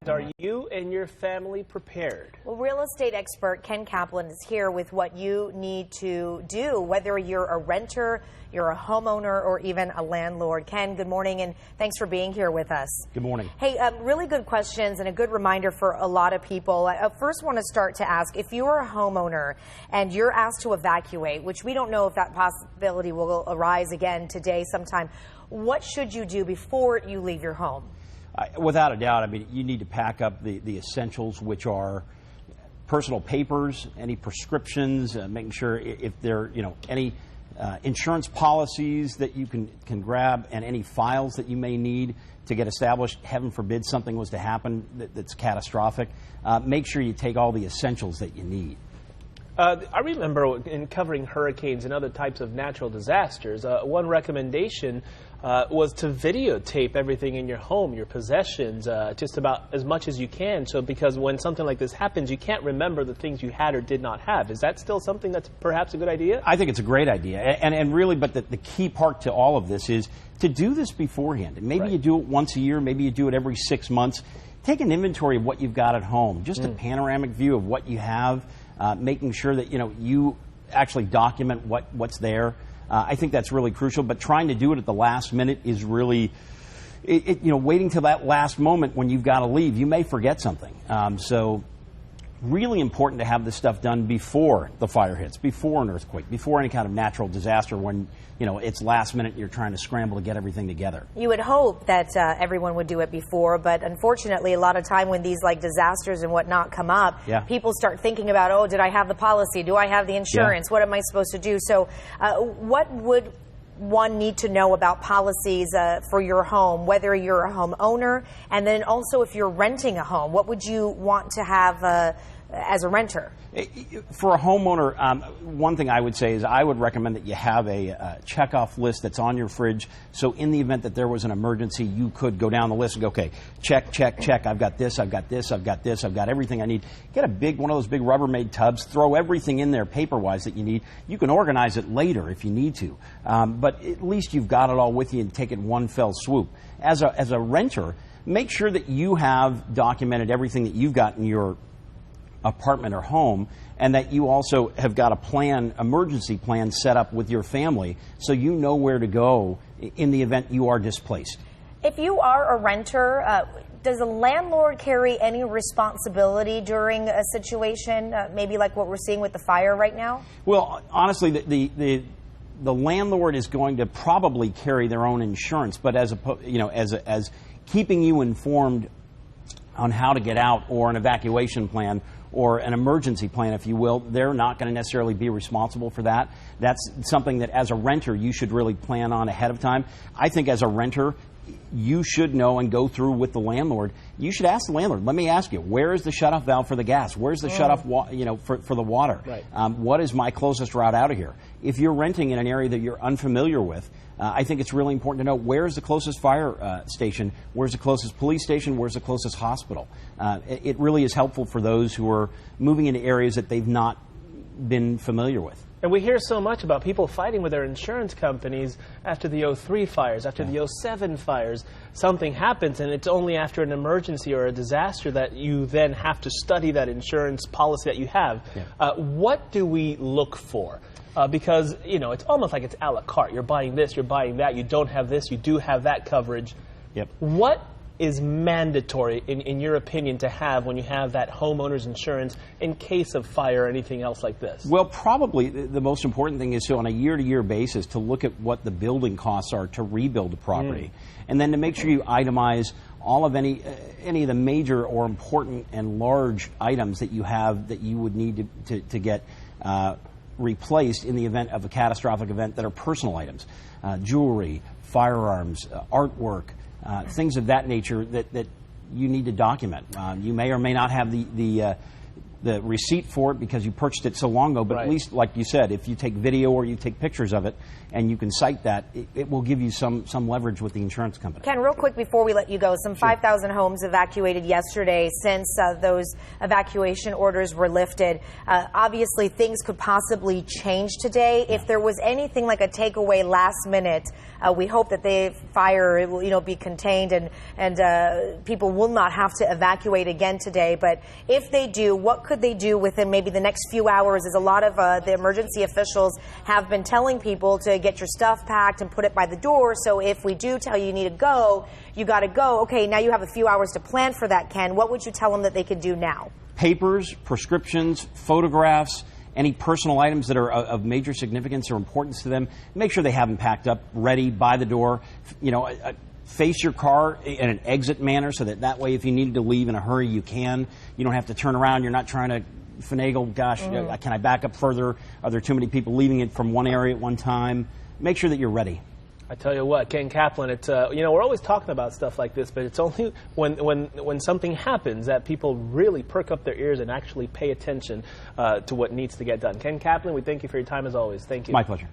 Are you and your family prepared? Well, real estate expert Ken Kaplan is here with what you need to do, whether you're a renter, you're a homeowner, or even a landlord. Ken, good morning, and thanks for being here with us. Good morning. Hey, really good questions and a good reminder for a lot of people. I first want to start to ask, if you're a homeowner and you're asked to evacuate, which we don't know if that possibility will arise again today sometime, what should you do before you leave your home? Without a doubt, I mean, you need to pack up the essentials, which are personal papers, any prescriptions, making sure if there, any insurance policies that you can grab, and any files that you may need to get established. Heaven forbid something was to happen that's catastrophic. Make sure you take all the essentials that you need. I remember in covering hurricanes and other types of natural disasters, one recommendation was to videotape everything in your home, your possessions, just about as much as you can. So because when something like this happens, you can't remember the things you had or did not have. Is that still something that's perhaps a good idea? I think it's a great idea. And really, but the key part to all of this is to do this beforehand. Maybe Right. you do it once a year, maybe you do it every 6 months. Take an inventory of what you've got at home, just a panoramic view of what you have, making sure that you actually document what's there. I think that's really crucial, but trying to do it at the last minute is really, waiting till that last moment when you've got to leave. You may forget something. So really important to have this stuff done before the fire hits, before an earthquake, before any kind of natural disaster when, it's last minute and you're trying to scramble to get everything together. You would hope that everyone would do it before, but unfortunately, a lot of time when these disasters and whatnot come up, people start thinking about, oh, did I have the policy? Do I have the insurance? What am I supposed to do? So what would one need to know about policies for your home, whether you're a homeowner, and then also if you're renting a home? What would you want to have as a renter? For a homeowner, one thing I would say is I would recommend that you have a checkoff list that's on your fridge. So in the event that there was an emergency, you could go down the list and go, okay, check, check, check. I've got this, I've got this, I've got this, I've got everything I need. Get one of those big Rubbermaid tubs, throw everything in there paper-wise that you need. You can organize it later if you need to. But at least you've got it all with you and take it in one fell swoop. As a renter, make sure that you have documented everything that you've got in your apartment or home, and that you also have got a emergency plan set up with your family so you know where to go in the event you are displaced. If you are a renter, does a landlord carry any responsibility during a situation, maybe like what we're seeing with the fire right now? Well, honestly, the landlord is going to probably carry their own insurance, but as keeping you informed on how to get out, or an evacuation plan, or an emergency plan, if you will, they're not going to necessarily be responsible for that. That's something that as a renter you should really plan on ahead of time. I think as a renter you should know and go through with the landlord. You should ask the landlord, let me ask you, where is the shutoff valve for the gas? Where's the shutoff for the water? Right. What is my closest route out of here? If you're renting in an area that you're unfamiliar with, I think it's really important to know where's the closest fire station, where's the closest police station, where's the closest hospital. It really is helpful for those who are moving into areas that they've not been familiar with. And we hear so much about people fighting with their insurance companies after the 03 fires, after the 07 fires. Something happens, and it's only after an emergency or a disaster that you then have to study that insurance policy that you have. What do we look for? Because, it's almost like it's a la carte. You're buying this, you're buying that. You don't have this, you do have that coverage. Yep. What is mandatory, in your opinion, to have when you have that homeowner's insurance in case of fire or anything else like this? Well, probably the most important thing is to, on a year-to-year basis, to look at what the building costs are to rebuild a property. And then to make sure you itemize all of any of the major or important and large items that you have that you would need to get replaced in the event of a catastrophic event that are personal items. Jewelry, firearms, artwork, things of that nature that you need to document. You may or may not have the the receipt for it because you purchased it so long ago, but at least, like you said, if you take video or you take pictures of it and you can cite that, it will give you some leverage with the insurance company. Ken, real quick before we let you go, some 5,000 homes evacuated yesterday since those evacuation orders were lifted. Obviously, things could possibly change today. If there was anything like a takeaway last minute, we hope that the fire will, be contained and people will not have to evacuate again today. But if they do, what could they do within maybe the next few hours? As a lot of the emergency officials have been telling people to get your stuff packed and put it by the door. So if we do tell you need to go, you got to go. Okay, now you have a few hours to plan for that, Ken. What would you tell them that they could do now? Papers, prescriptions, photographs, any personal items that are of major significance or importance to them, make sure they have them packed up, ready, by the door. Face your car in an exit manner so that way if you need to leave in a hurry, you can. You don't have to turn around. You're not trying to finagle, gosh, can I back up further? Are there too many people leaving it from one area at one time? Make sure that you're ready. I tell you what, Ken Kaplan, it's we're always talking about stuff like this, but it's only when something happens that people really perk up their ears and actually pay attention to what needs to get done. Ken Kaplan, we thank you for your time as always. Thank you. My pleasure.